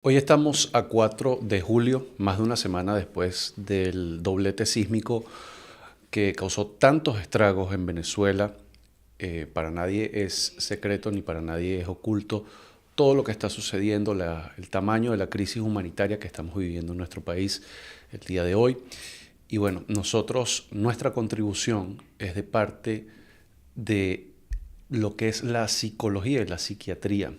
Hoy estamos a 4 de julio, más de una semana después del doblete sísmico que causó tantos estragos en Venezuela. Para nadie es secreto ni para nadie es oculto todo lo que está sucediendo, el tamaño de la crisis humanitaria que estamos viviendo en nuestro país el día de hoy. Y bueno, nuestra contribución es de parte de lo que es la psicología y la psiquiatría,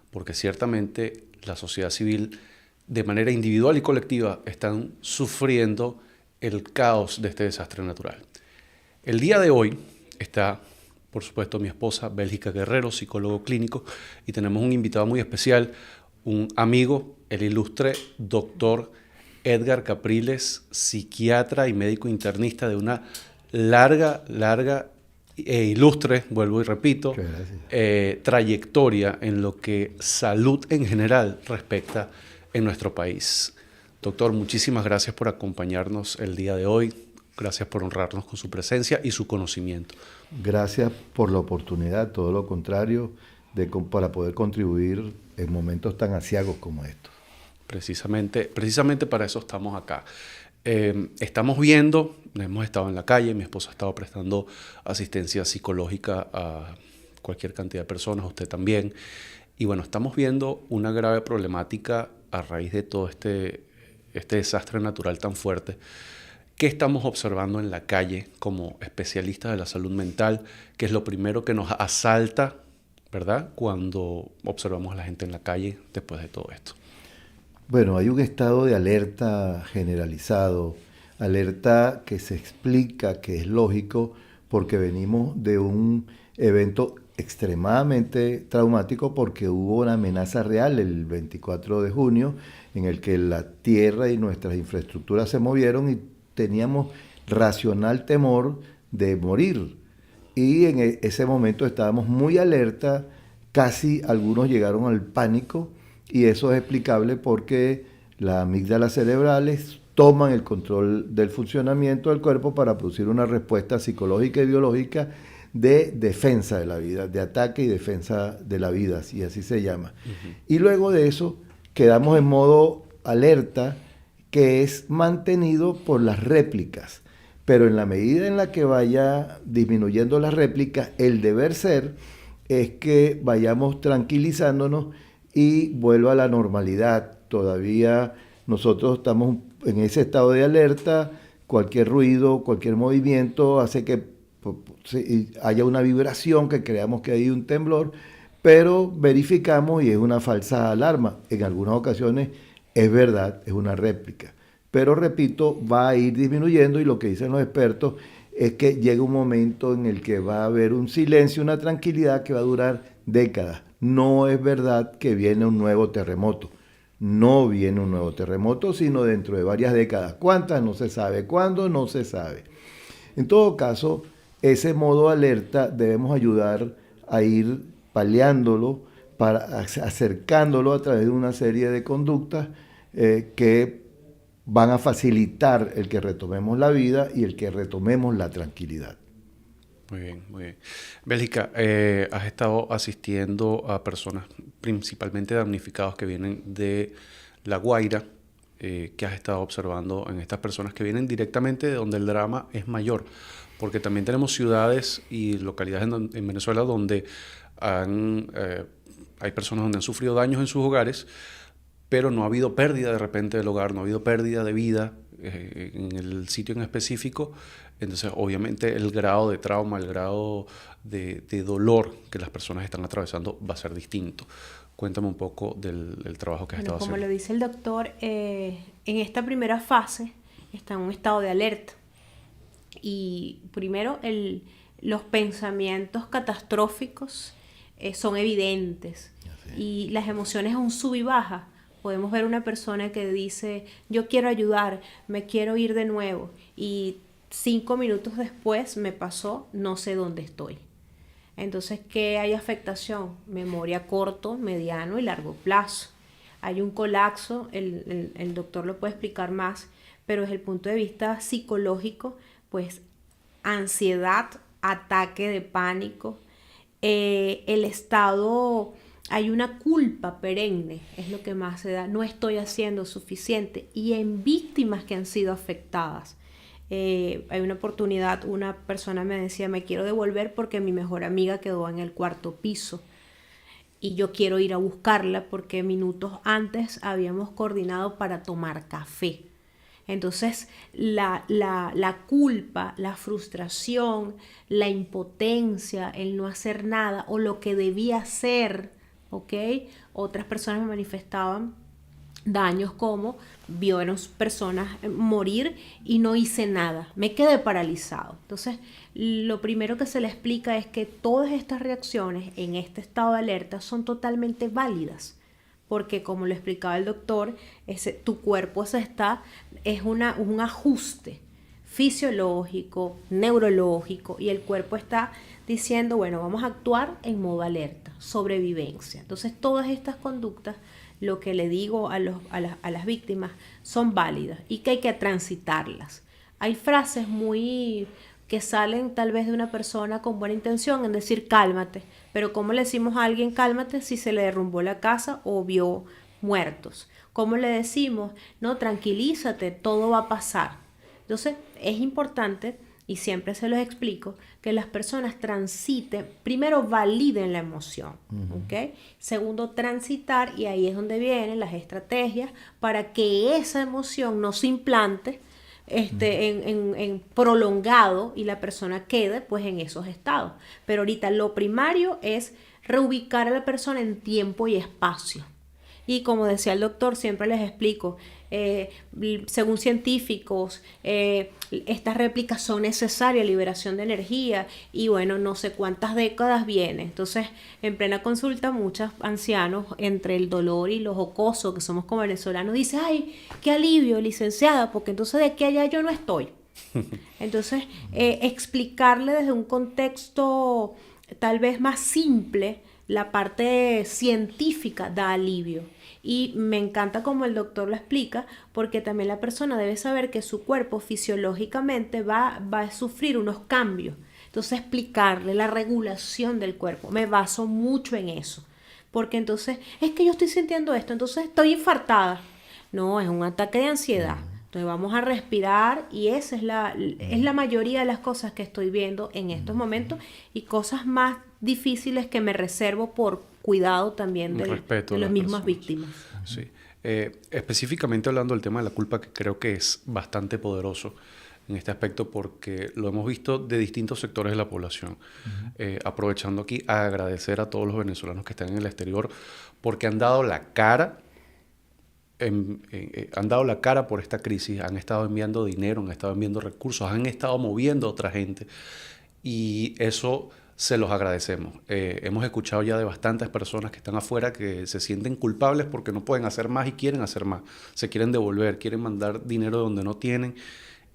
porque ciertamente la sociedad civil, de manera individual y colectiva, están sufriendo el caos de este desastre natural. El día de hoy está, por supuesto, mi esposa, Bélgica Guerrero, psicólogo clínico, y tenemos un invitado muy especial, un amigo, el ilustre doctor Edgar Capriles, psiquiatra y médico internista de una larga e ilustre, vuelvo y repito, trayectoria en lo que salud en general respecta en nuestro país. Doctor, muchísimas gracias por acompañarnos el día de hoy. Gracias por honrarnos con su presencia y su conocimiento. Gracias por la oportunidad, todo lo contrario, para poder contribuir en momentos tan aciagos como estos. Precisamente para eso estamos acá. Estamos viendo, hemos estado en la calle, mi esposa ha estado prestando asistencia psicológica a cualquier cantidad de personas, usted también. Y bueno, estamos viendo una grave problemática a raíz de todo este desastre natural tan fuerte. ¿Qué estamos observando en la calle como especialistas de la salud mental? ¿Qué es lo primero que nos asalta, verdad, cuando observamos a la gente en la calle después de todo esto? Bueno, hay un estado de alerta generalizado, alerta que se explica, que es lógico, porque venimos de un evento extremadamente traumático porque hubo una amenaza real el 24 de junio en el que la tierra y nuestras infraestructuras se movieron y teníamos racional temor de morir. Y en ese momento estábamos muy alerta, casi algunos llegaron al pánico, y eso es explicable porque las amígdalas cerebrales toman el control del funcionamiento del cuerpo para producir una respuesta psicológica y biológica de defensa de la vida, de ataque y defensa de la vida, y así se llama. Y luego de eso quedamos en modo alerta, que es mantenido por las réplicas. Pero en la medida en la que vaya disminuyendo las réplicas, el deber ser es que vayamos tranquilizándonos y vuelva a la normalidad. Todavía nosotros estamos en ese estado de alerta, cualquier ruido, cualquier movimiento hace que haya una vibración, que creamos que hay un temblor, pero verificamos y es una falsa alarma. En algunas ocasiones es verdad, es una réplica. Pero repito, va a ir disminuyendo, y lo que dicen los expertos es que llega un momento en el que va a haber un silencio, una tranquilidad que va a durar décadas. No es verdad que viene un nuevo terremoto. No viene un nuevo terremoto, sino dentro de varias décadas. ¿Cuántas? No se sabe. ¿Cuándo? No se sabe. En todo caso, ese modo alerta debemos ayudar a ir paliándolo, acercándolo a través de una serie de conductas que van a facilitar el que retomemos la vida y el que retomemos la tranquilidad. Muy bien, muy bien. Bélgica, has estado asistiendo a personas principalmente damnificados que vienen de La Guaira. ¿Qué has estado observando en estas personas que vienen directamente de donde el drama es mayor? Porque también tenemos ciudades y localidades en Venezuela donde hay personas donde han sufrido daños en sus hogares, pero no ha habido pérdida de repente del hogar, no ha habido pérdida de vida en el sitio en específico. Entonces, obviamente, el grado de trauma, el grado de dolor que las personas están atravesando va a ser distinto. Cuéntame un poco del trabajo que has estado Como haciendo. lo dice el doctor, en esta primera fase está en un estado de alerta. Y primero, los pensamientos catastróficos son evidentes. Y las emociones a un sub y baja. Podemos ver una persona que dice, yo quiero ayudar, me quiero ir de nuevo. Y 5 minutos después me pasó, no sé dónde estoy. Entonces, ¿qué hay afectación? Memoria corto, mediano y largo plazo. Hay un colapso, el doctor lo puede explicar más, pero desde el punto de vista psicológico, pues ansiedad, ataque de pánico, el estado hay una culpa perenne, es lo que más se da, no estoy haciendo suficiente, y en víctimas que han sido afectadas. Hay una oportunidad, una persona me decía, me quiero devolver porque mi mejor amiga quedó en el 4º piso y yo quiero ir a buscarla porque minutos antes habíamos coordinado para tomar café. Entonces la culpa, la frustración, la impotencia, el no hacer nada o lo que debía hacer, ¿ok? Otras personas me manifestaban daños como vieron personas morir y no hice nada, me quedé paralizado. Entonces, lo primero que se le explica es que todas estas reacciones en este estado de alerta son totalmente válidas, porque como lo explicaba el doctor, tu cuerpo es un ajuste fisiológico, neurológico, y el cuerpo está diciendo, bueno, vamos a actuar en modo alerta, sobrevivencia. Entonces, todas estas conductas, lo que le digo a las víctimas, son válidas y que hay que transitarlas. Hay frases que salen tal vez de una persona con buena intención en decir cálmate, pero ¿cómo le decimos a alguien cálmate si se le derrumbó la casa o vio muertos? ¿Cómo le decimos? No, tranquilízate, todo va a pasar. Entonces es importante, y siempre se los explico, que las personas transiten, primero validen la emoción, ¿ok? Segundo, transitar, y ahí es donde vienen las estrategias para que esa emoción no se implante en prolongado y la persona quede pues en esos estados. Pero ahorita lo primario es reubicar a la persona en tiempo y espacio. Y como decía el doctor, siempre les explico, según científicos, estas réplicas son necesarias, liberación de energía, y bueno, no sé cuántas décadas viene. Entonces, en plena consulta, muchos ancianos, entre el dolor y lo jocoso que somos como venezolanos, dicen, ay, qué alivio, licenciada, porque entonces de aquí a allá yo no estoy. Entonces, explicarle desde un contexto tal vez más simple, la parte científica da alivio. Y me encanta como el doctor lo explica, porque también la persona debe saber que su cuerpo fisiológicamente va a sufrir unos cambios. Entonces, explicarle la regulación del cuerpo. Me baso mucho en eso. Porque entonces, es que yo estoy sintiendo esto, entonces estoy infartada. No, es un ataque de ansiedad. Entonces vamos a respirar, y esa es la mayoría de las cosas que estoy viendo en estos momentos, y cosas más difíciles que me reservo por cuidado también de las mismas víctimas. Sí. Específicamente hablando del tema de la culpa, que creo que es bastante poderoso en este aspecto porque lo hemos visto de distintos sectores de la población. Aprovechando aquí a agradecer a todos los venezolanos que están en el exterior porque han dado la cara. Han dado la cara por esta crisis, han estado enviando dinero, han estado enviando recursos, han estado moviendo a otra gente, y eso se los agradecemos. Hemos escuchado ya de bastantes personas que están afuera que se sienten culpables porque no pueden hacer más y quieren hacer más, se quieren devolver, quieren mandar dinero de donde no tienen,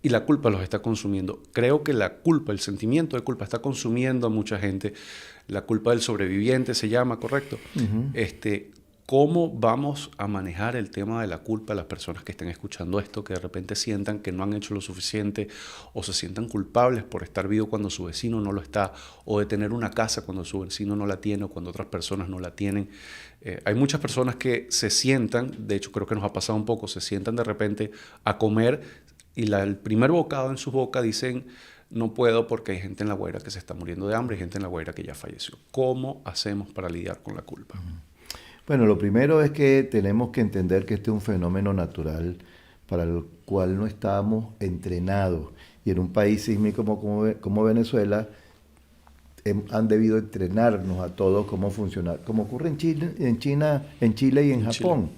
y la culpa los está consumiendo. Creo que la culpa, el sentimiento de culpa está consumiendo a mucha gente. La culpa del sobreviviente se llama, ¿correcto? ¿Cómo vamos a manejar el tema de la culpa a las personas que estén escuchando esto, que de repente sientan que no han hecho lo suficiente o se sientan culpables por estar vivo cuando su vecino no lo está, o de tener una casa cuando su vecino no la tiene o cuando otras personas no la tienen? Hay muchas personas que se sientan, de hecho creo que nos ha pasado un poco, se sientan de repente a comer y el primer bocado en su boca dicen no puedo porque hay gente en La Guaira que se está muriendo de hambre, hay gente en La Guaira que ya falleció. ¿Cómo hacemos para lidiar con la culpa? Bueno, lo primero es que tenemos que entender que este es un fenómeno natural para el cual no estamos entrenados. Y en un país sísmico como Venezuela, han debido entrenarnos a todos cómo funcionar, como ocurre en Chile y en Japón.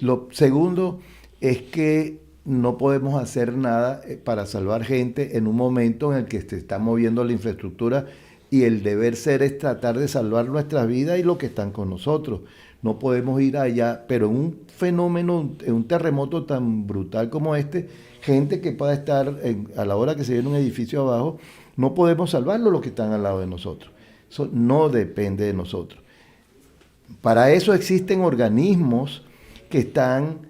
Lo segundo es que no podemos hacer nada para salvar gente en un momento en el que se está moviendo la infraestructura, y el deber ser es tratar de salvar nuestras vidas y lo que están con nosotros. No podemos ir allá, pero en un fenómeno, en un terremoto tan brutal como este, gente que pueda estar a la hora que se viene un edificio abajo, no podemos salvarlo los que están al lado de nosotros. Eso no depende de nosotros. Para eso existen organismos que están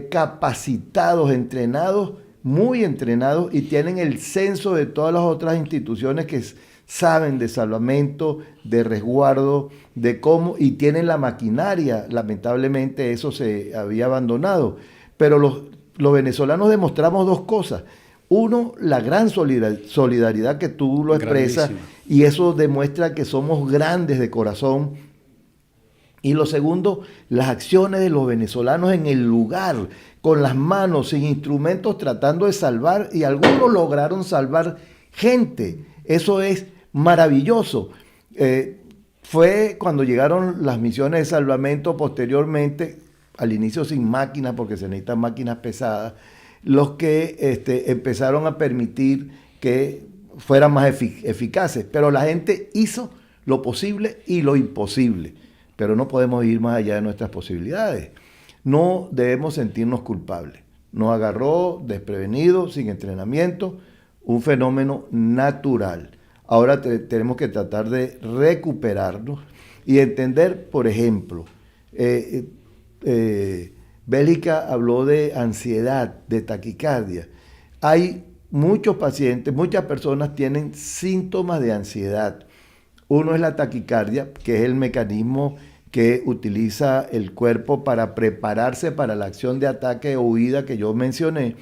capacitados, entrenados, muy entrenados, y tienen el censo de todas las otras instituciones que saben de salvamento, de resguardo, de cómo, y tienen la maquinaria. Lamentablemente eso se había abandonado. Pero los venezolanos demostramos dos cosas. Uno, la gran solidaridad que tú lo expresas, y eso demuestra que somos grandes de corazón. Y lo segundo, las acciones de los venezolanos en el lugar, con las manos, sin instrumentos, tratando de salvar, y algunos lograron salvar gente. Eso es maravilloso. Fue cuando llegaron las misiones de salvamento posteriormente, al inicio sin máquinas, porque se necesitan máquinas pesadas, los que empezaron a permitir que fueran más eficaces. Pero la gente hizo lo posible y lo imposible. Pero no podemos ir más allá de nuestras posibilidades. No debemos sentirnos culpables. Nos agarró desprevenidos, sin entrenamiento, un fenómeno natural. Ahora tenemos que tratar de recuperarnos y entender, por ejemplo, Bélica habló de ansiedad, de taquicardia. Hay muchos pacientes, muchas personas tienen síntomas de ansiedad. Uno es la taquicardia, que es el mecanismo que utiliza el cuerpo para prepararse para la acción de ataque o huida que yo mencioné,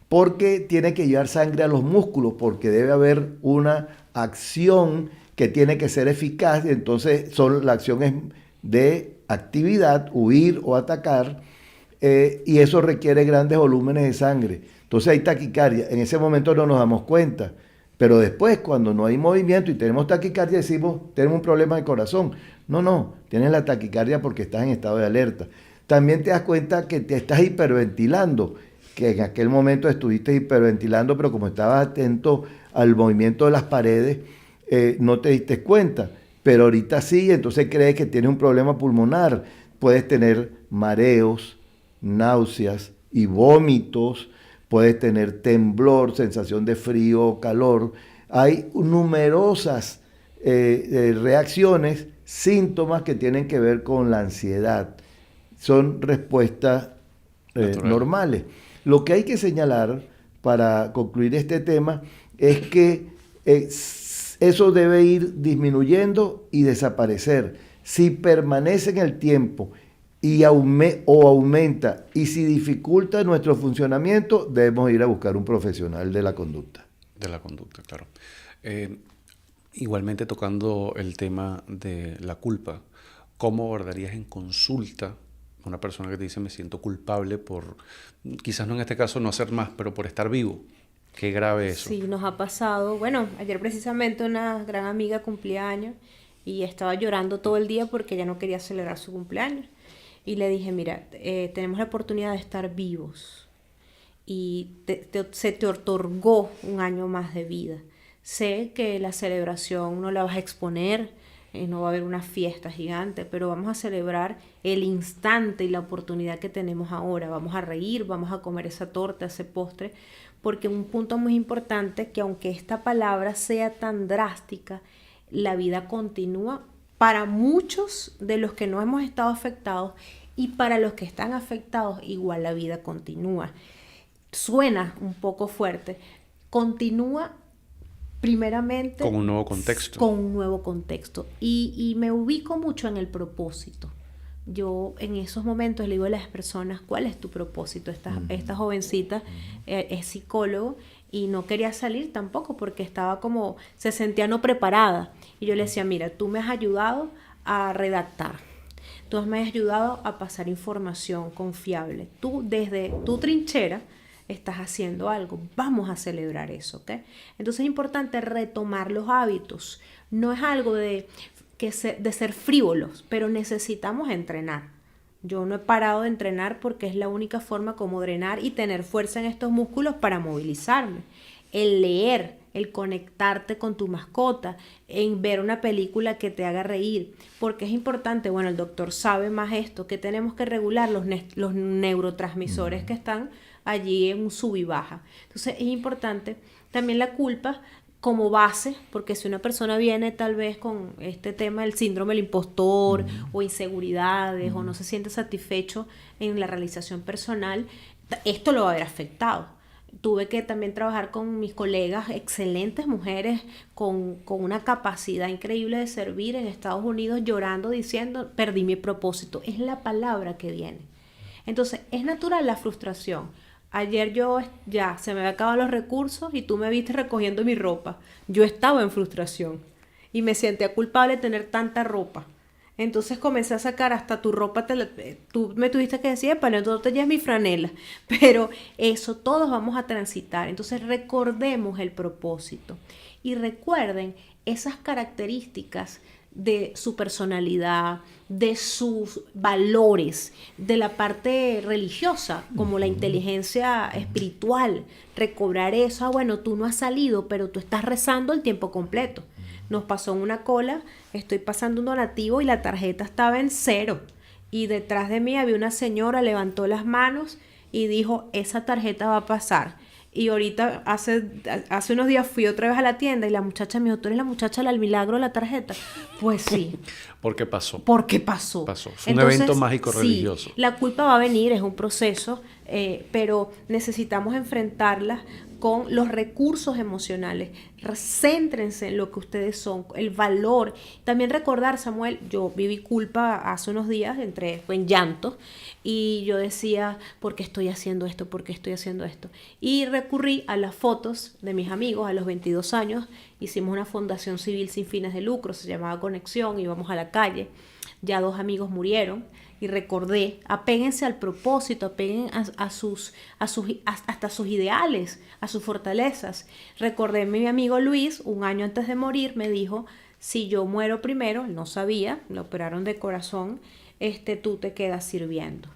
porque tiene que llevar sangre a los músculos, porque debe haber una acción que tiene que ser eficaz. Entonces la acción es de actividad, huir o atacar, y eso requiere grandes volúmenes de sangre. Entonces hay taquicardia. En ese momento no nos damos cuenta, pero después, cuando no hay movimiento y tenemos taquicardia, decimos, tenemos un problema de corazón. No, tienes la taquicardia porque estás en estado de alerta. También te das cuenta que te estás hiperventilando, que en aquel momento estuviste hiperventilando, pero como estabas atento al movimiento de las paredes, no te diste cuenta. Pero ahorita sí, entonces crees que tienes un problema pulmonar. Puedes tener mareos, náuseas y vómitos, puedes tener temblor, sensación de frío o calor. Hay numerosas reacciones, síntomas que tienen que ver con la ansiedad. Son respuestas normales. Lo que hay que señalar para concluir este tema es que eso debe ir disminuyendo y desaparecer. Si permanece en el tiempo o aumenta, y si dificulta nuestro funcionamiento, debemos ir a buscar un profesional de la conducta. De la conducta, claro. Igualmente, tocando el tema de la culpa, ¿cómo abordarías en consulta a una persona que te dice me siento culpable por, quizás no en este caso no hacer más, pero por estar vivo? Qué grave eso. Sí, nos ha pasado. Bueno, ayer precisamente una gran amiga cumplía años y estaba llorando todo el día porque ella no quería celebrar su cumpleaños. Y le dije, mira, tenemos la oportunidad de estar vivos y se te otorgó un año más de vida. Sé que la celebración no la vas a exponer, no va a haber una fiesta gigante, pero vamos a celebrar el instante y la oportunidad que tenemos ahora. Vamos a reír, vamos a comer esa torta, ese postre, porque un punto muy importante que aunque esta palabra sea tan drástica, la vida continúa para muchos de los que no hemos estado afectados, y para los que están afectados igual la vida continúa. Suena un poco fuerte, continúa primeramente con un nuevo contexto. Con un nuevo contexto. Y me ubico mucho en el propósito. Yo en esos momentos le digo a las personas, ¿cuál es tu propósito? Esta jovencita es psicólogo y no quería salir tampoco porque estaba como, se sentía no preparada. Y yo le decía, mira, tú me has ayudado a redactar. Tú me has ayudado a pasar información confiable. Tú desde tu trinchera estás haciendo algo. Vamos a celebrar eso, ¿ok? Entonces es importante retomar los hábitos. No es algo de ser frívolos, pero necesitamos entrenar. Yo no he parado de entrenar porque es la única forma como drenar y tener fuerza en estos músculos para movilizarme. El leer, el conectarte con tu mascota, en ver una película que te haga reír, porque es importante, bueno, el doctor sabe más esto, que tenemos que regular los neurotransmisores que están allí en un sub y baja. Entonces es importante también la culpa como base, porque si una persona viene tal vez con este tema del síndrome del impostor o inseguridades o no se siente satisfecho en la realización personal, esto lo va a haber afectado. Tuve que también trabajar con mis colegas, excelentes mujeres, con una capacidad increíble de servir en Estados Unidos, llorando, diciendo, perdí mi propósito. Es la palabra que viene. Entonces, es natural la frustración. Ayer ya se me había acabado los recursos y tú me viste recogiendo mi ropa. Yo estaba en frustración y me sentía culpable de tener tanta ropa. Entonces comencé a sacar hasta tu ropa, tú me tuviste que decir, para entonces ya es mi franela. Pero eso todos vamos a transitar. Entonces recordemos el propósito y recuerden esas características de su personalidad, de sus valores, de la parte religiosa, como la inteligencia espiritual, recobrar eso. Bueno, tú no has salido, pero tú estás rezando el tiempo completo. Nos pasó en una cola, estoy pasando un donativo y la tarjeta estaba en 0. Y detrás de mí había una señora, levantó las manos y dijo, esa tarjeta va a pasar. Y ahorita, hace unos días fui otra vez a la tienda y la muchacha me dijo, ¿tú eres la muchacha del milagro de la tarjeta? Pues sí. ¿Por qué pasó? Porque pasó. Pasó. Fue un evento mágico religioso. La culpa va a venir, es un proceso, pero necesitamos enfrentarla con los recursos emocionales. Céntrense en lo que ustedes son, el valor. También recordar, Samuel, yo viví culpa hace unos días, entré en llanto, y yo decía, ¿por qué estoy haciendo esto? ¿Por qué estoy haciendo esto? Y recurrí a las fotos de mis amigos a los 22 años. Hicimos una fundación civil sin fines de lucro, se llamaba Conexión, íbamos a la calle. Ya 2 amigos murieron y recordé, apéguense al propósito, apeguen hasta sus ideales, a sus fortalezas. Recordé a mi amigo Luis, un año antes de morir, me dijo, si yo muero primero, él no sabía, lo operaron de corazón, tú te quedas sirviendo.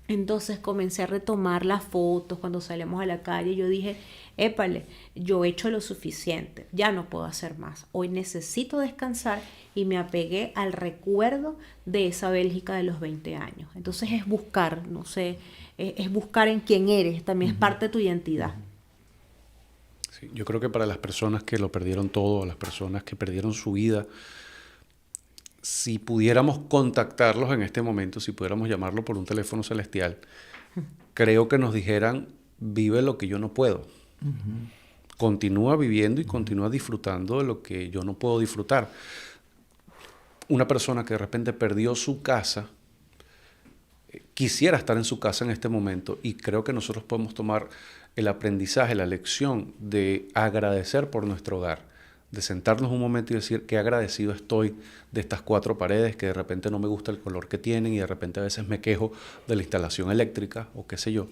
Entonces comencé a retomar las fotos cuando salíamos a la calle y yo dije, épale, yo he hecho lo suficiente, ya no puedo hacer más, hoy necesito descansar, y me apegué al recuerdo de esa Bélgica de los 20 años. Entonces es buscar, no sé, es buscar en quién eres, también es parte de tu identidad. Sí, yo creo que para las personas que lo perdieron todo, las personas que perdieron su vida, si pudiéramos contactarlos en este momento, si pudiéramos llamarlo por un teléfono celestial, creo que nos dijeran, vive lo que yo no puedo. Continúa viviendo y continúa disfrutando de lo que yo no puedo disfrutar. Una persona que de repente perdió su casa, quisiera estar en su casa en este momento, y creo que nosotros podemos tomar el aprendizaje, la lección de agradecer por nuestro hogar, de sentarnos un momento y decir qué agradecido estoy de estas 4 paredes, que de repente no me gusta el color que tienen y de repente a veces me quejo de la instalación eléctrica o qué sé yo,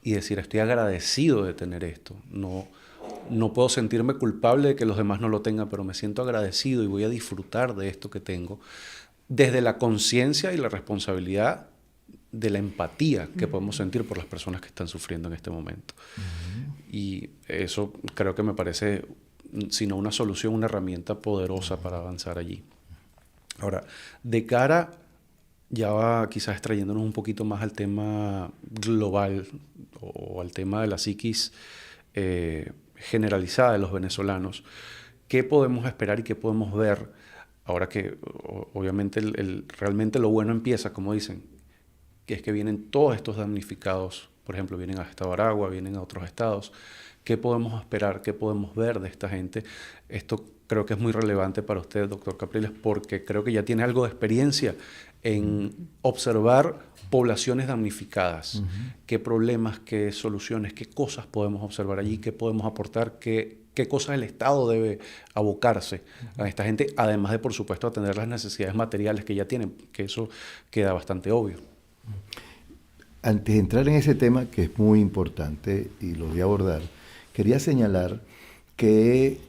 y decir estoy agradecido de tener esto. No puedo sentirme culpable de que los demás no lo tengan, pero me siento agradecido y voy a disfrutar de esto que tengo desde la conciencia y la responsabilidad de la empatía que podemos sentir por las personas que están sufriendo en este momento. Y eso creo que me parece, si no una solución, una herramienta poderosa para avanzar allí. Ahora, de cara, ya va quizás extrayéndonos un poquito más al tema global o al tema de la psiquis generalizada de los venezolanos, ¿qué podemos esperar y qué podemos ver ahora que obviamente realmente lo bueno empieza, como dicen, que es que vienen todos estos damnificados, por ejemplo, vienen a Estado de Aragua, vienen a otros estados? ¿Qué podemos esperar? ¿Qué podemos ver de esta gente? Esto creo que es muy relevante para usted, doctor Capriles, porque creo que ya tiene algo de experiencia en observar poblaciones damnificadas. ¿Qué problemas, qué soluciones, qué cosas podemos observar allí? ¿Qué podemos aportar? ¿Qué cosas el Estado debe abocarse a esta gente? Además de, por supuesto, atender las necesidades materiales que ya tienen, que eso queda bastante obvio. Antes de entrar en ese tema, que es muy importante y lo voy a abordar, quería señalar que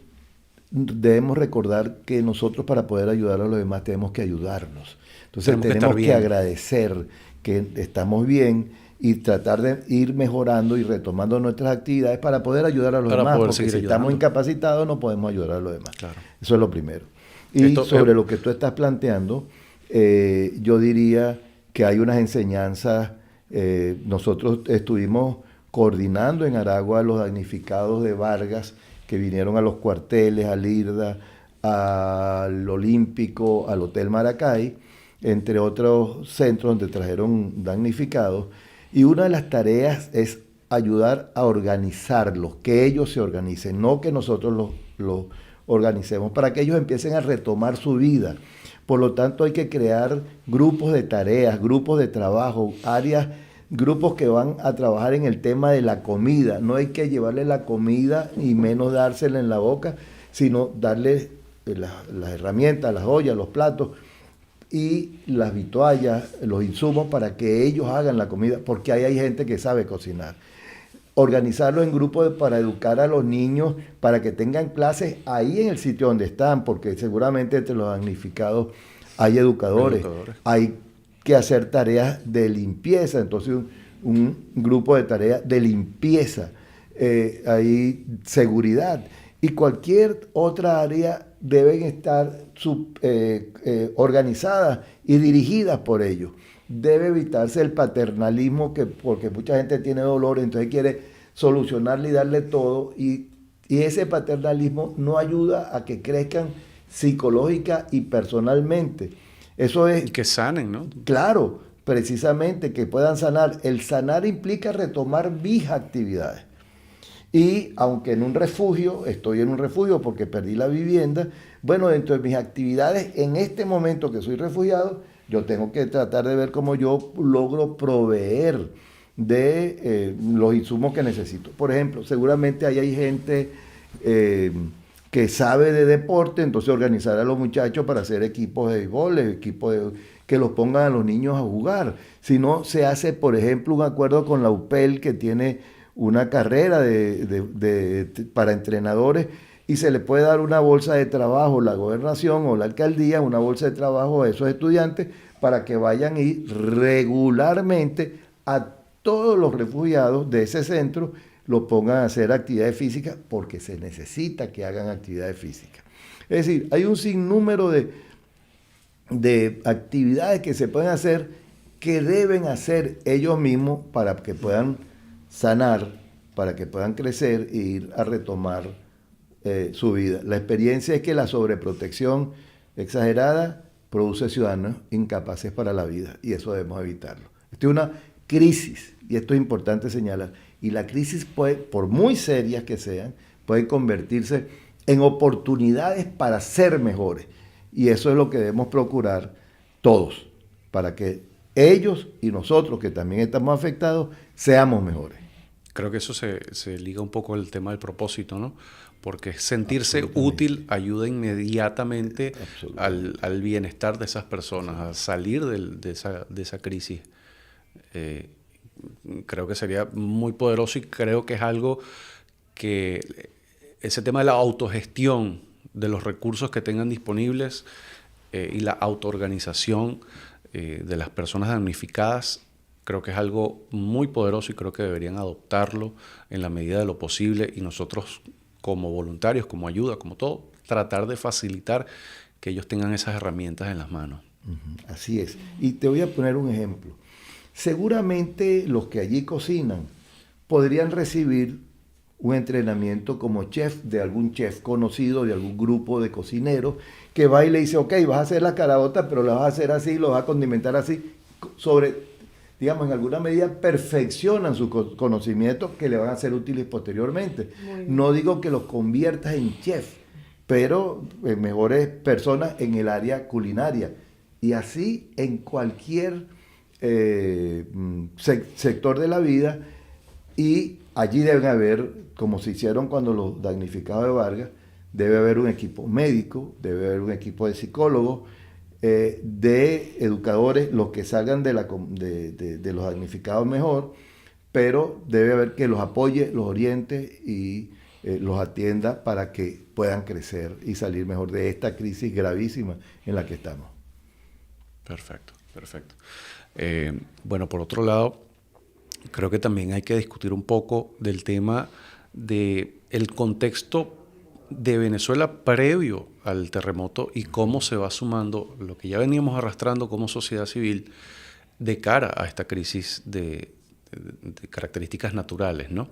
debemos recordar que nosotros, para poder ayudar a los demás, tenemos que ayudarnos. Entonces tenemos que agradecer que estamos bien y tratar de ir mejorando y retomando nuestras actividades para poder ayudar a los demás, porque si estamos incapacitados no podemos ayudar a los demás. Claro. Eso es lo primero. Y sobre lo que tú estás planteando, yo diría que hay unas enseñanzas. Nosotros estuvimos coordinando en Aragua a los damnificados de Vargas que vinieron a los cuarteles, al IRDA, al Olímpico, al Hotel Maracay, entre otros centros donde trajeron damnificados. Y una de las tareas es ayudar a organizarlos, que ellos se organicen, no que nosotros los organicemos, para que ellos empiecen a retomar su vida. Por lo tanto, hay que crear grupos de tareas, grupos de trabajo, áreas, grupos que van a trabajar en el tema de la comida. No hay que llevarle la comida y menos dársela en la boca, sino darle las herramientas, las ollas, los platos y las vituallas, los insumos para que ellos hagan la comida, porque ahí hay gente que sabe cocinar. Organizarlos en grupos para educar a los niños, para que tengan clases ahí en el sitio donde están, porque seguramente entre los damnificados hay educadores. Hay que hacer tareas de limpieza, entonces un grupo de tareas de limpieza, hay seguridad y cualquier otra área deben estar organizadas y dirigidas por ellos. Debe evitarse el paternalismo, porque mucha gente tiene dolor, entonces quiere solucionarle y darle todo, y ese paternalismo no ayuda a que crezcan psicológica y personalmente. Eso es... Y que sanen, ¿no? Claro, precisamente, que puedan sanar. El sanar implica retomar mis actividades. Y aunque en un refugio, estoy en un refugio porque perdí la vivienda, bueno, dentro de mis actividades, en este momento que soy refugiado, yo tengo que tratar de ver cómo yo logro proveer de los insumos que necesito. Por ejemplo, seguramente ahí hay gente que sabe de deporte, entonces organizar a los muchachos para hacer equipos de béisbol, que los pongan a los niños a jugar. Si no, se hace, por ejemplo, un acuerdo con la UPEL, que tiene una carrera para entrenadores, y se le puede dar una bolsa de trabajo, la gobernación o la alcaldía, una bolsa de trabajo a esos estudiantes para que vayan a ir regularmente a todos los refugiados de ese centro, los pongan a hacer actividades físicas, porque se necesita que hagan actividades físicas. Es decir, hay un sinnúmero de actividades que se pueden hacer, que deben hacer ellos mismos para que puedan sanar, para que puedan crecer e ir a retomar su vida. La experiencia es que la sobreprotección exagerada produce ciudadanos incapaces para la vida, y eso debemos evitarlo. Esto es una crisis, y esto es importante señalar, y la crisis puede, por muy serias que sean, puede convertirse en oportunidades para ser mejores, y eso es lo que debemos procurar todos, para que ellos y nosotros, que también estamos afectados, seamos mejores. Creo que eso se liga un poco al tema del propósito, ¿no? Porque sentirse útil ayuda inmediatamente al bienestar de esas personas, a salir de esa crisis. Creo que sería muy poderoso, y creo que es algo que ese tema de la autogestión de los recursos que tengan disponibles y la autoorganización de las personas damnificadas, creo que es algo muy poderoso, y creo que deberían adoptarlo en la medida de lo posible, y nosotros como voluntarios, como ayuda, como todo, tratar de facilitar que ellos tengan esas herramientas en las manos. Así es. Y te voy a poner un ejemplo. Seguramente los que allí cocinan podrían recibir un entrenamiento como chef de algún chef conocido, de algún grupo de cocineros, que va y le dice, ok, vas a hacer la caraota, pero la vas a hacer así, lo vas a condimentar así, digamos, en alguna medida perfeccionan sus conocimientos, que le van a ser útiles posteriormente. No digo que los conviertas en chef, pero en mejores personas en el área culinaria. Y así en cualquier sector de la vida, y allí deben haber, como se hicieron cuando los damnificados de Vargas, debe haber un equipo médico, debe haber un equipo de psicólogos, de educadores, los que salgan de los damnificados mejor, pero debe haber que los apoye, los oriente y los atienda para que puedan crecer y salir mejor de esta crisis gravísima en la que estamos. Perfecto, perfecto. Bueno, por otro lado, creo que también hay que discutir un poco del tema del contexto de Venezuela previo al terremoto, y cómo se va sumando lo que ya veníamos arrastrando como sociedad civil de cara a esta crisis de características naturales, ¿no?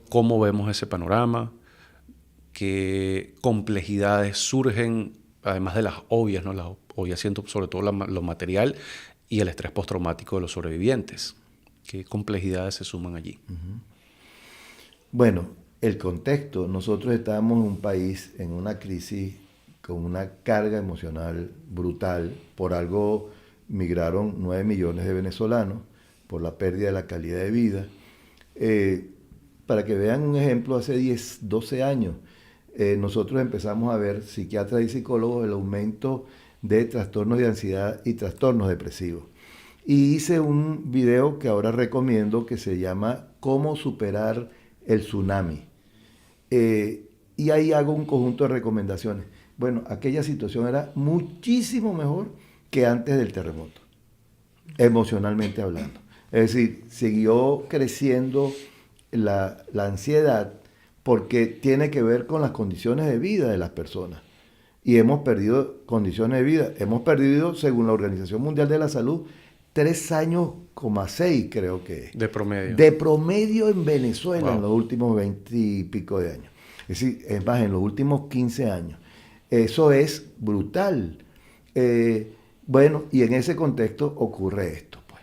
¿Cómo vemos ese panorama? ¿Qué complejidades surgen, además de las obvias, ¿no? Las obvias siento sobre todo lo material y el estrés postraumático de los sobrevivientes, qué complejidades se suman allí? Bueno, el contexto. Nosotros estamos en un país en una crisis con una carga emocional brutal. Por algo migraron 9 millones de venezolanos por la pérdida de la calidad de vida. Para que vean un ejemplo, hace 10, 12 años, nosotros empezamos a ver, psiquiatras y psicólogos, el aumento de trastornos de ansiedad y trastornos depresivos. Y hice un video que ahora recomiendo que se llama ¿Cómo superar el tsunami? Y ahí hago un conjunto de recomendaciones. Bueno, aquella situación era muchísimo mejor que antes del terremoto, emocionalmente hablando. Es decir, siguió creciendo la ansiedad porque tiene que ver con las condiciones de vida de las personas. Y hemos perdido condiciones de vida. Hemos perdido, según la Organización Mundial de la Salud, 3,6 años, creo que es. De promedio. De promedio en Venezuela. Wow. En los últimos 20 y pico de años. Es decir, es más, en los últimos 15 años. Eso es brutal. Bueno, y en ese contexto ocurre esto, pues.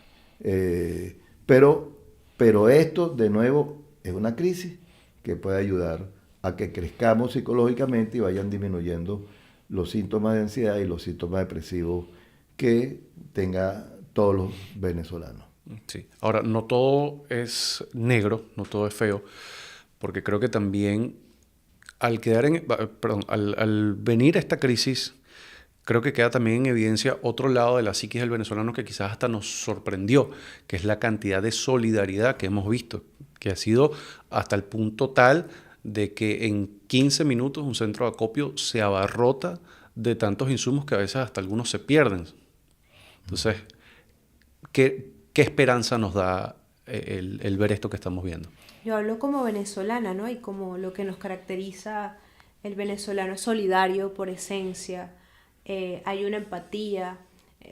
Pero esto, de nuevo, es una crisis que puede ayudar a que crezcamos psicológicamente y vayan disminuyendo los síntomas de ansiedad y los síntomas depresivos que tenga todos los venezolanos. Sí. Ahora, no todo es negro, no todo es feo, porque creo que también al venir a esta crisis, creo que queda también en evidencia otro lado de la psiquis del venezolano que quizás hasta nos sorprendió, que es la cantidad de solidaridad que hemos visto, que ha sido hasta el punto tal de que en 15 minutos un centro de acopio se abarrota de tantos insumos que a veces hasta algunos se pierden. Entonces, ¿qué esperanza nos da el ver esto que estamos viendo? Yo hablo como venezolana, ¿no? Y como lo que nos caracteriza, el venezolano es solidario por esencia, hay una empatía,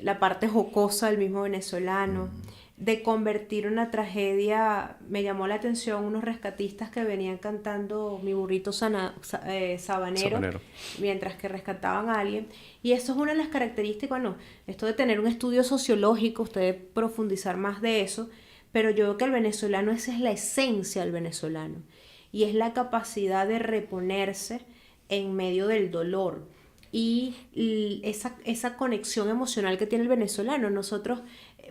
la parte jocosa del mismo venezolano, de convertir una tragedia. Me llamó la atención unos rescatistas que venían cantando Mi burrito sabanero, mientras que rescataban a alguien, y eso es una de las características. Bueno, esto de tener un estudio sociológico, ustedes profundizar más de eso, pero yo veo que el venezolano, esa es la esencia del venezolano, y es la capacidad de reponerse en medio del dolor. Y esa conexión emocional que tiene el venezolano. Nosotros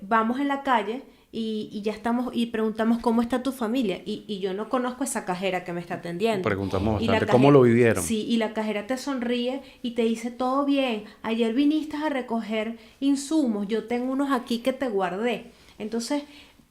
vamos en la calle y ya estamos y preguntamos ¿cómo está tu familia? Y yo no conozco esa cajera que me está atendiendo. Preguntamos bastante cómo lo vivieron. Sí, y la cajera te sonríe y te dice todo bien, ayer viniste a recoger insumos, yo tengo unos aquí que te guardé. Entonces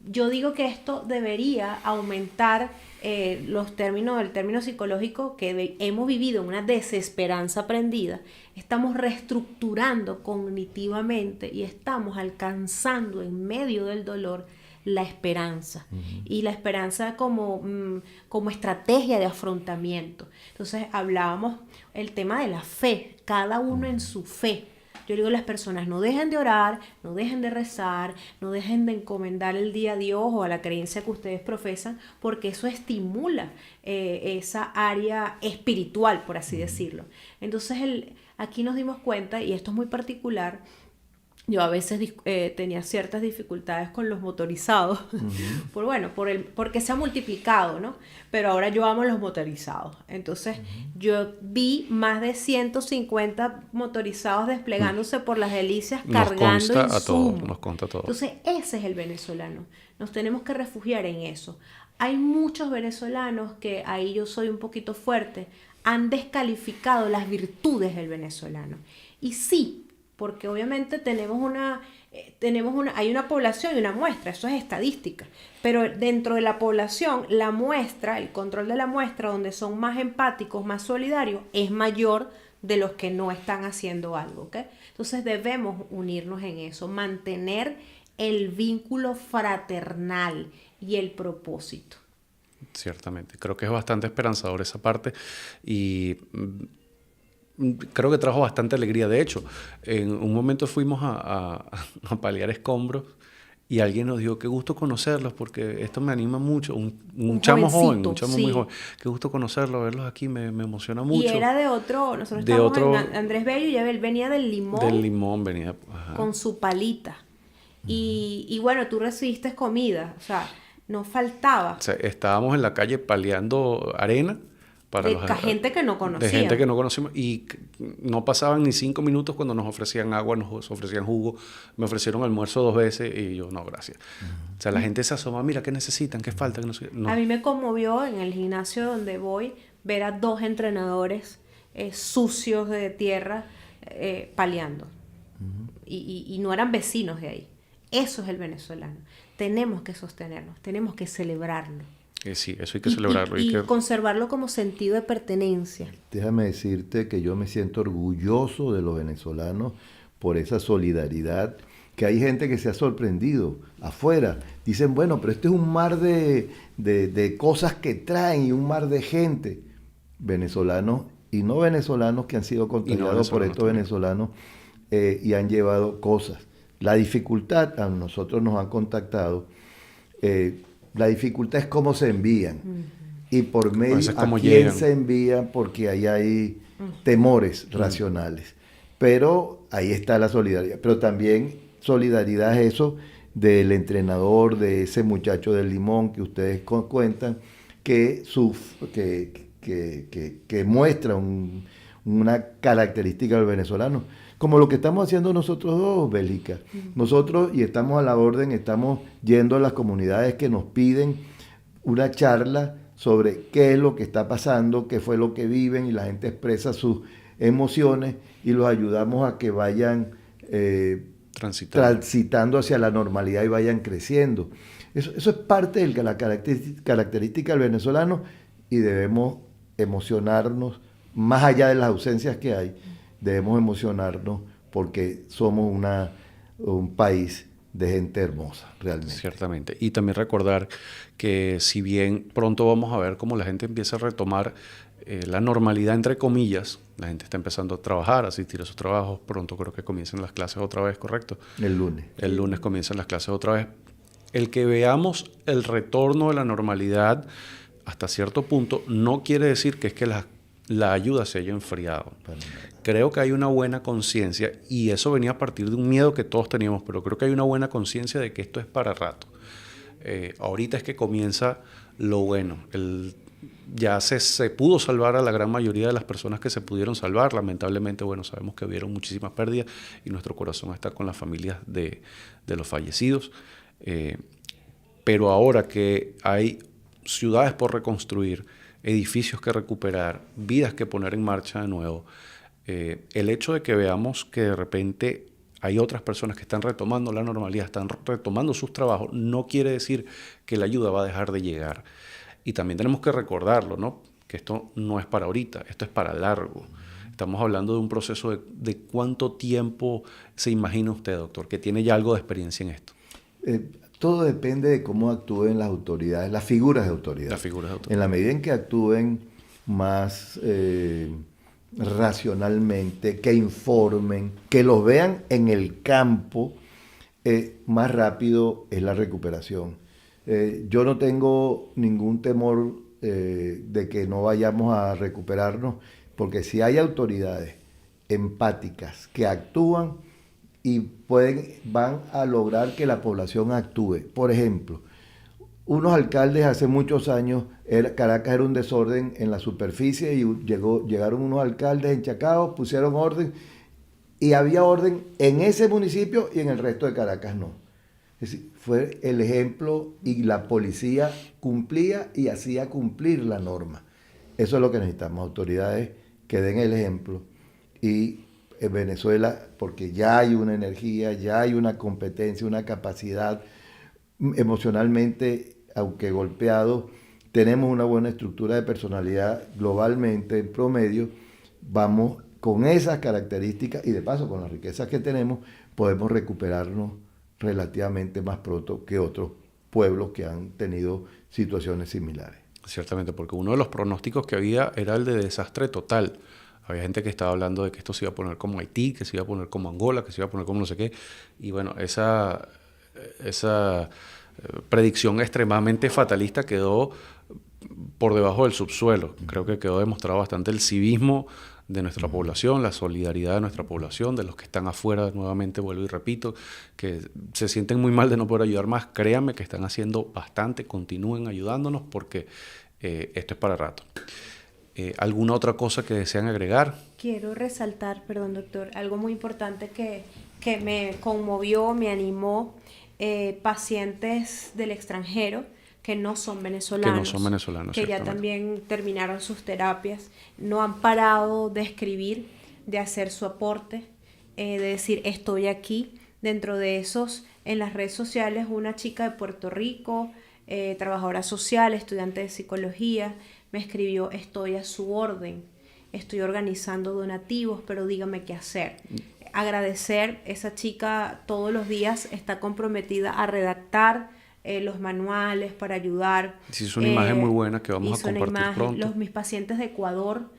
yo digo que esto debería aumentar el término psicológico que hemos vivido en una desesperanza aprendida. Estamos reestructurando cognitivamente y estamos alcanzando en medio del dolor la esperanza. Y la esperanza como estrategia de afrontamiento. Entonces hablábamos el tema de la fe, cada uno en su fe. Yo digo a las personas, no dejen de orar, no dejen de rezar, no dejen de encomendar el día a Dios o a la creencia que ustedes profesan, porque eso estimula esa área espiritual, por así decirlo. Entonces aquí nos dimos cuenta, y esto es muy particular, yo a veces tenía ciertas dificultades con los motorizados, porque se ha multiplicado, ¿no? Pero ahora yo amo los motorizados. Entonces yo vi más de 150 motorizados desplegándose por las delicias, cargando insumos. Nos consta a todos. Entonces ese es el venezolano. Nos tenemos que refugiar en eso. Hay muchos venezolanos que, ahí yo soy un poquito fuerte, han descalificado las virtudes del venezolano. Y sí, porque obviamente hay una población y una muestra, eso es estadística, pero dentro de la población, la muestra, el control de la muestra, donde son más empáticos, más solidarios, es mayor de los que no están haciendo algo, ¿ok? Entonces debemos unirnos en eso, mantener el vínculo fraternal y el propósito. Ciertamente, creo que es bastante esperanzador esa parte y creo que trajo bastante alegría. De hecho, en un momento fuimos a paliar escombros y alguien nos dijo, qué gusto conocerlos, porque esto me anima mucho. Un chamo joven, un chamo muy joven. Qué gusto conocerlos, verlos aquí, me emociona mucho. Y era de otro, nosotros estábamos en Andrés Bello y él venía del Limón. Del Limón venía. Ajá. Con su palita. Y bueno, tú recibiste comida, o sea, no faltaba. O sea, estábamos en la calle paleando arena para De gente que no de gente que conocía. no conocimos y no pasaban ni 5 minutos cuando nos ofrecían agua, nos ofrecían jugo, me ofrecieron almuerzo 2 veces y yo, no, gracias. O sea, la gente se asoma, mira, ¿qué necesitan? ¿Qué falta? ¿Qué no sé qué?". No. A mí me conmovió en el gimnasio donde voy ver a 2 entrenadores sucios de tierra paleando. Y no eran vecinos de ahí. Eso es el venezolano. Tenemos que sostenernos, tenemos que celebrarlo. Sí, eso hay que celebrarlo. Y que... conservarlo como sentido de pertenencia. Déjame decirte que yo me siento orgulloso de los venezolanos por esa solidaridad, que hay gente que se ha sorprendido afuera. Dicen, bueno, pero este es un mar de cosas que traen y un mar de gente. Venezolanos y no venezolanos que han sido contagiados por estos venezolanos y han llevado cosas. La dificultad, a nosotros nos han contactado, la dificultad es cómo se envían y por medio a quién llegan. Se envían, porque ahí hay temores racionales. Pero ahí está la solidaridad. Pero también solidaridad es eso del entrenador, de ese muchacho del Limón que ustedes cuentan, que muestra una característica del venezolano. Como lo que estamos haciendo nosotros dos, Bélica. Nosotros, y estamos a la orden, estamos yendo a las comunidades que nos piden una charla sobre qué es lo que está pasando, qué fue lo que viven, y la gente expresa sus emociones y los ayudamos a que vayan transitando hacia la normalidad y vayan creciendo. Eso es parte de la característica del venezolano y debemos emocionarnos, más allá de las ausencias que hay. Debemos emocionarnos porque somos un país de gente hermosa, realmente. Ciertamente. Y también recordar que si bien pronto vamos a ver cómo la gente empieza a retomar la normalidad, entre comillas, la gente está empezando a trabajar, a asistir a sus trabajos, pronto creo que comienzan las clases otra vez, ¿correcto? El lunes. El lunes comienzan las clases otra vez. El que veamos el retorno de la normalidad hasta cierto punto no quiere decir que es que la ayuda se haya enfriado. Creo que hay una buena conciencia, y eso venía a partir de un miedo que todos teníamos, pero creo que hay una buena conciencia de que esto es para rato. Ahorita es que comienza lo bueno. Ya se pudo salvar a la gran mayoría de las personas que se pudieron salvar. Lamentablemente, bueno, sabemos que hubieron muchísimas pérdidas y nuestro corazón está con las familias de los fallecidos. Pero ahora que hay ciudades por reconstruir, edificios que recuperar, vidas que poner en marcha de nuevo, el hecho de que veamos que de repente hay otras personas que están retomando la normalidad, están retomando sus trabajos, no quiere decir que la ayuda va a dejar de llegar. Y también tenemos que recordarlo, ¿no? Que esto no es para ahorita, esto es para largo. Estamos hablando de un proceso de cuánto tiempo se imagina usted, doctor, que tiene ya algo de experiencia en esto. Todo depende de cómo actúen las autoridades, las figuras de autoridad. Las figuras de autoridad. En la medida en que actúen más racionalmente, que informen, que los vean en el campo, más rápido es la recuperación. Yo no tengo ningún temor de que no vayamos a recuperarnos, porque si hay autoridades empáticas que actúan y van a lograr que la población actúe. Por ejemplo, unos alcaldes hace muchos años, Caracas era un desorden en la superficie y llegaron unos alcaldes enchacados, pusieron orden y había orden en ese municipio y en el resto de Caracas no. Es decir, fue el ejemplo y la policía cumplía y hacía cumplir la norma. Eso es lo que necesitamos, autoridades que den el ejemplo. Y en Venezuela, porque ya hay una energía, ya hay una competencia, una capacidad, emocionalmente, aunque golpeados, tenemos una buena estructura de personalidad globalmente, en promedio, vamos con esas características y de paso con las riquezas que tenemos, podemos recuperarnos relativamente más pronto que otros pueblos que han tenido situaciones similares. Ciertamente, porque uno de los pronósticos que había era el de desastre total. Había gente que estaba hablando de que esto se iba a poner como Haití, que se iba a poner como Angola, que se iba a poner como no sé qué. Y bueno, esa predicción extremadamente fatalista quedó por debajo del subsuelo. Creo que quedó demostrado bastante el civismo de nuestra población, la solidaridad de nuestra población, de los que están afuera, nuevamente vuelvo y repito, que se sienten muy mal de no poder ayudar más. Créanme que están haciendo bastante, continúen ayudándonos porque esto es para rato. ¿Alguna otra cosa que desean agregar? Quiero resaltar, perdón doctor, algo muy importante que me conmovió, me animó, pacientes del extranjero que no son venezolanos, que ya también terminaron sus terapias, no han parado de escribir, de hacer su aporte, de decir estoy aquí. Dentro de esos, en las redes sociales, una chica de Puerto Rico, trabajadora social, estudiante de psicología, me escribió: estoy a su orden, estoy organizando donativos, pero dígame qué hacer. Agradecer, esa chica todos los días está comprometida a redactar los manuales para ayudar. Sí, es una imagen muy buena que vamos a compartir pronto. Mis pacientes de Ecuador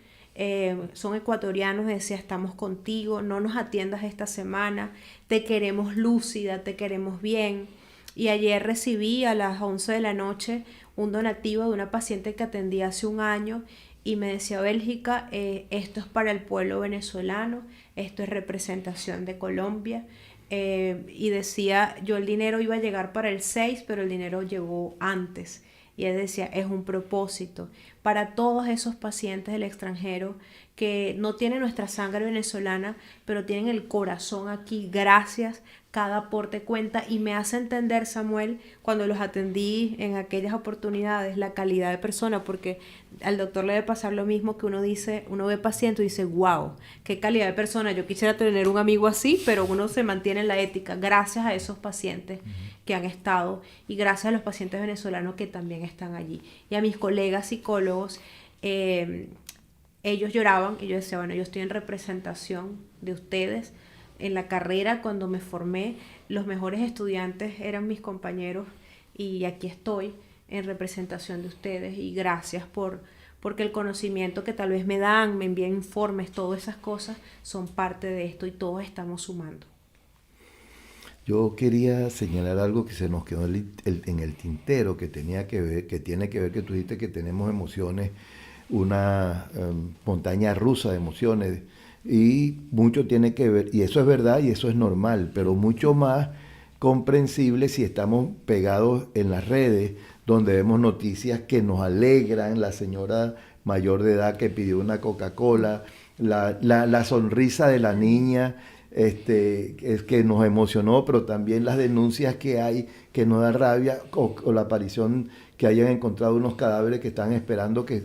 son ecuatorianos, decía: estamos contigo, no nos atiendas esta semana, te queremos lúcida, te queremos bien. Y ayer recibí a las 11 de la noche un donativo de una paciente que atendí hace un año y me decía: Bélgica, esto es para el pueblo venezolano, esto es representación de Colombia. Y decía, yo el dinero iba a llegar para el 6, pero el dinero llegó antes. Y él decía, es un propósito para todos esos pacientes del extranjero que no tienen nuestra sangre venezolana, pero tienen el corazón aquí. Gracias, cada aporte cuenta. Y me hace entender, Samuel, cuando los atendí en aquellas oportunidades, la calidad de persona, porque al doctor le debe pasar lo mismo que uno dice, uno ve paciente y dice, wow, qué calidad de persona, yo quisiera tener un amigo así, pero uno se mantiene en la ética. Gracias a esos pacientes que han estado, y gracias a los pacientes venezolanos que también están allí, y a mis colegas psicólogos. Ellos lloraban y yo decía, bueno, yo estoy en representación de ustedes. En la carrera, cuando me formé, los mejores estudiantes eran mis compañeros, y aquí estoy en representación de ustedes, y gracias porque el conocimiento que tal vez me dan, me envían informes, todas esas cosas son parte de esto, y todos estamos sumando. Yo quería señalar algo que se nos quedó en el tintero, que tiene que ver, que tú dijiste que tenemos emociones, una montaña rusa de emociones, y mucho tiene que ver, y eso es verdad y eso es normal, pero mucho más comprensible si estamos pegados en las redes, donde vemos noticias que nos alegran, la señora mayor de edad que pidió una Coca-Cola, la sonrisa de la niña, es que nos emocionó, pero también las denuncias que hay, que nos da rabia, o la aparición que hayan encontrado unos cadáveres que están esperando que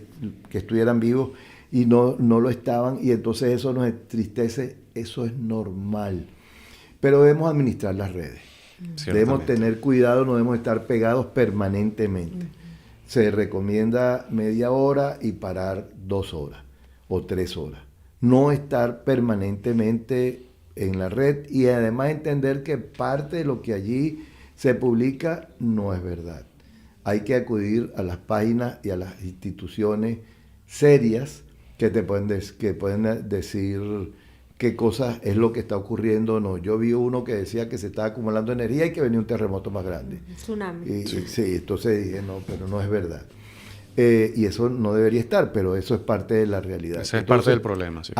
estuvieran vivos y no lo estaban, y entonces eso nos entristece. Eso es normal, pero debemos administrar las redes. Debemos tener cuidado, no debemos estar pegados permanentemente. Se recomienda media hora y parar 2 horas o 3 horas. No estar permanentemente en la red, y además entender que parte de lo que allí se publica no es verdad. Hay que acudir a las páginas y a las instituciones serias que pueden decir qué cosas es lo que está ocurriendo o no. Yo vi uno que decía que se estaba acumulando energía y que venía un terremoto más grande. Tsunami. Sí, entonces dije, no, pero no es verdad. Y eso no debería estar, pero eso es parte de la realidad. Esa es parte del problema, sí.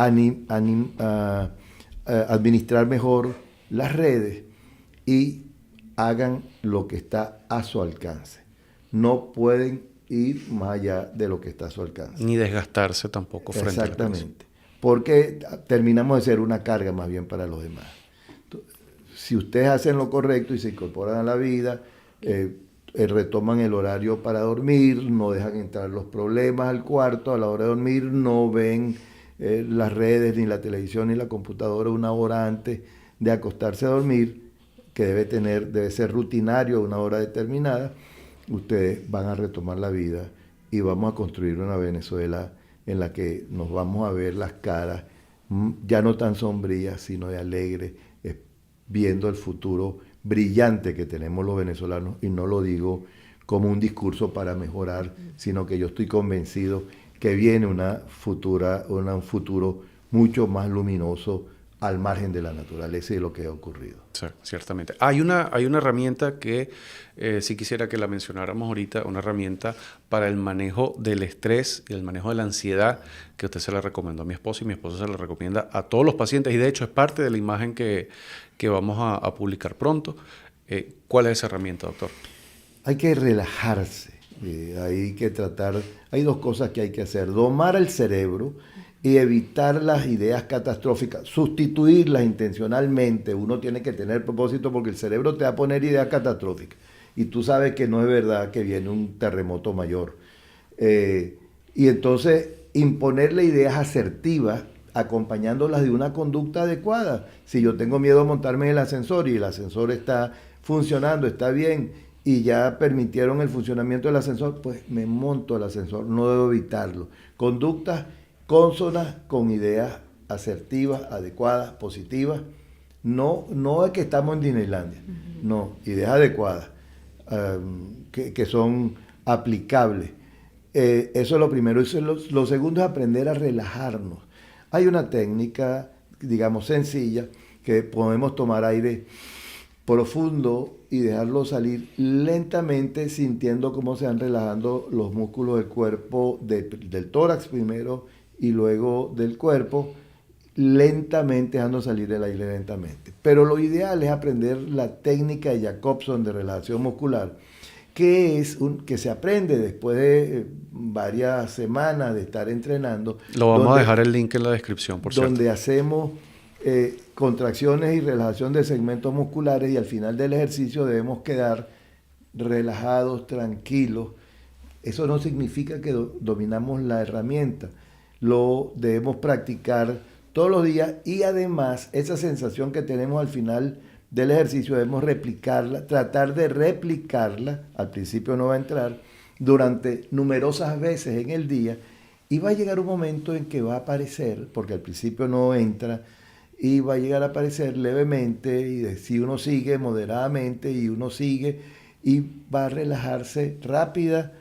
Administrar mejor las redes y hagan lo que está a su alcance. No pueden ir más allá de lo que está a su alcance. Ni desgastarse tampoco frente a la crisis. Exactamente. Porque terminamos de ser una carga más bien para los demás. Si ustedes hacen lo correcto y se incorporan a la vida, retoman el horario para dormir, no dejan entrar los problemas al cuarto a la hora de dormir, no ven las redes, ni la televisión, ni la computadora 1 hora antes de acostarse a dormir, que debe ser rutinario a una hora determinada. Ustedes van a retomar la vida y vamos a construir una Venezuela en la que nos vamos a ver las caras ya no tan sombrías, sino de alegre, viendo el futuro brillante que tenemos los venezolanos, y no lo digo como un discurso para mejorar, sino que yo estoy convencido que viene un futuro mucho más luminoso al margen de la naturaleza y de lo que ha ocurrido. Sí, ciertamente. Hay una herramienta que sí quisiera que la mencionáramos ahorita, una herramienta para el manejo del estrés y el manejo de la ansiedad, que usted se la recomendó a mi esposa y mi esposa se la recomienda a todos los pacientes, y de hecho es parte de la imagen que vamos a publicar pronto. ¿Cuál es esa herramienta, doctor? Hay que relajarse, hay que tratar, hay dos cosas que hay que hacer: domar el cerebro y evitar las ideas catastróficas, sustituirlas intencionalmente. Uno tiene que tener propósito, porque el cerebro te va a poner ideas catastróficas y tú sabes que no es verdad que viene un terremoto mayor. Y entonces imponerle ideas asertivas acompañándolas de una conducta adecuada. Si yo tengo miedo a montarme en el ascensor y el ascensor está funcionando, está bien, y ya permitieron el funcionamiento del ascensor, pues me monto al ascensor, no debo evitarlo. Conductas consonas con ideas asertivas, adecuadas, positivas. No es que estamos en Disneylandia, no, ideas adecuadas, que son aplicables. Eso es lo primero. Lo segundo es aprender a relajarnos. Hay una técnica, digamos, sencilla, que podemos tomar aire profundo y dejarlo salir lentamente, sintiendo cómo se van relajando los músculos del cuerpo, del tórax primero y luego del cuerpo, lentamente, dejando salir el aire lentamente. Pero lo ideal es aprender la técnica de Jacobson de relajación muscular, que se aprende después de varias semanas de estar entrenando. Lo vamos a dejar el link en la descripción, por cierto. Donde hacemos contracciones y relajación de segmentos musculares, y al final del ejercicio debemos quedar relajados, tranquilos. Eso no significa que dominamos la herramienta. Lo debemos practicar todos los días, y además esa sensación que tenemos al final del ejercicio debemos replicarla, tratar de replicarla. Al principio no va a entrar, durante numerosas veces en el día, y va a llegar un momento en que va a aparecer, porque al principio no entra, y va a llegar a aparecer levemente, y si uno sigue moderadamente y uno sigue, y va a relajarse rápida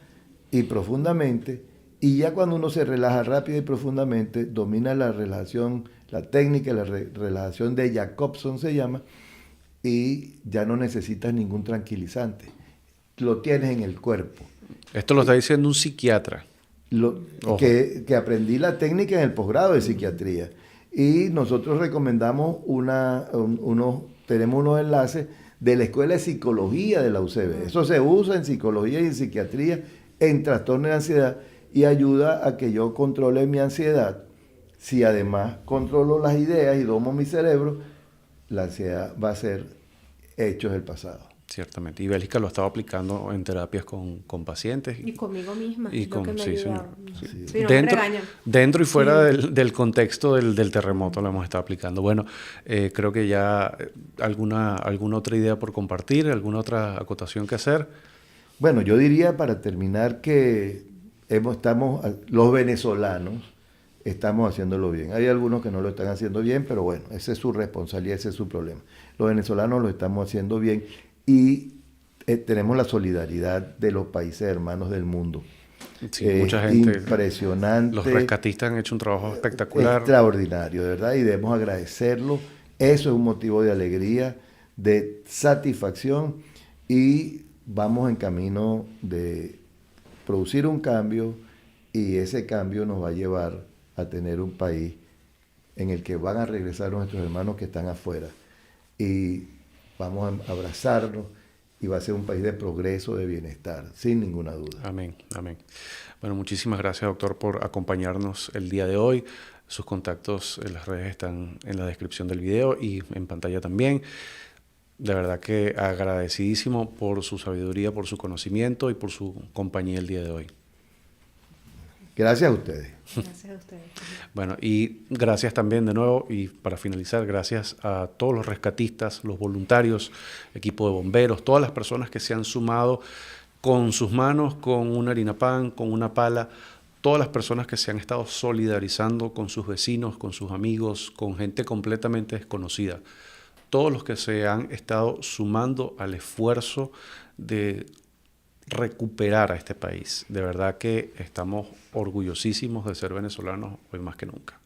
y profundamente. Y ya cuando uno se relaja rápida y profundamente, domina la relajación, la técnica, la relajación de Jacobson se llama, y ya no necesitas ningún tranquilizante. Lo tienes en el cuerpo. Esto lo está diciendo un psiquiatra. Que aprendí la técnica en el posgrado de psiquiatría. Y nosotros recomendamos tenemos unos enlaces de la Escuela de Psicología de la UCB. Eso se usa en psicología y en psiquiatría, en trastorno de ansiedad, y ayuda a que yo controle mi ansiedad. Si además controlo las ideas y domo mi cerebro, la ansiedad va a ser hechos del pasado. Ciertamente. Y Bélgica lo estaba aplicando en terapias con pacientes. Y conmigo misma. Y con, sí, señor. Sí. Sí, dentro y fuera del contexto del terremoto lo hemos estado aplicando. Bueno, creo que ya alguna otra idea por compartir, alguna otra acotación que hacer. Bueno, yo diría, para terminar, que los venezolanos estamos haciéndolo bien. Hay algunos que no lo están haciendo bien, pero bueno, esa es su responsabilidad, ese es su problema. Los venezolanos lo estamos haciendo bien, y tenemos la solidaridad de los países hermanos del mundo. Sí, mucha gente. Impresionante. Los rescatistas han hecho un trabajo espectacular. Extraordinario, de verdad, y debemos agradecerlo. Eso es un motivo de alegría, de satisfacción, y vamos en camino de producir un cambio, y ese cambio nos va a llevar a tener un país en el que van a regresar nuestros hermanos que están afuera, y vamos a abrazarnos, y va a ser un país de progreso, de bienestar, sin ninguna duda. Amén, amén. Bueno, muchísimas gracias, doctor, por acompañarnos el día de hoy. Sus contactos en las redes están en la descripción del video y en pantalla también. De verdad que agradecidísimo por su sabiduría, por su conocimiento y por su compañía el día de hoy. Gracias a ustedes. Gracias a ustedes. Bueno, y gracias también de nuevo, y para finalizar, gracias a todos los rescatistas, los voluntarios, equipo de bomberos, todas las personas que se han sumado con sus manos, con una harina pan, con una pala, todas las personas que se han estado solidarizando con sus vecinos, con sus amigos, con gente completamente desconocida. Todos los que se han estado sumando al esfuerzo de recuperar a este país. De verdad que estamos orgullosísimos de ser venezolanos hoy más que nunca.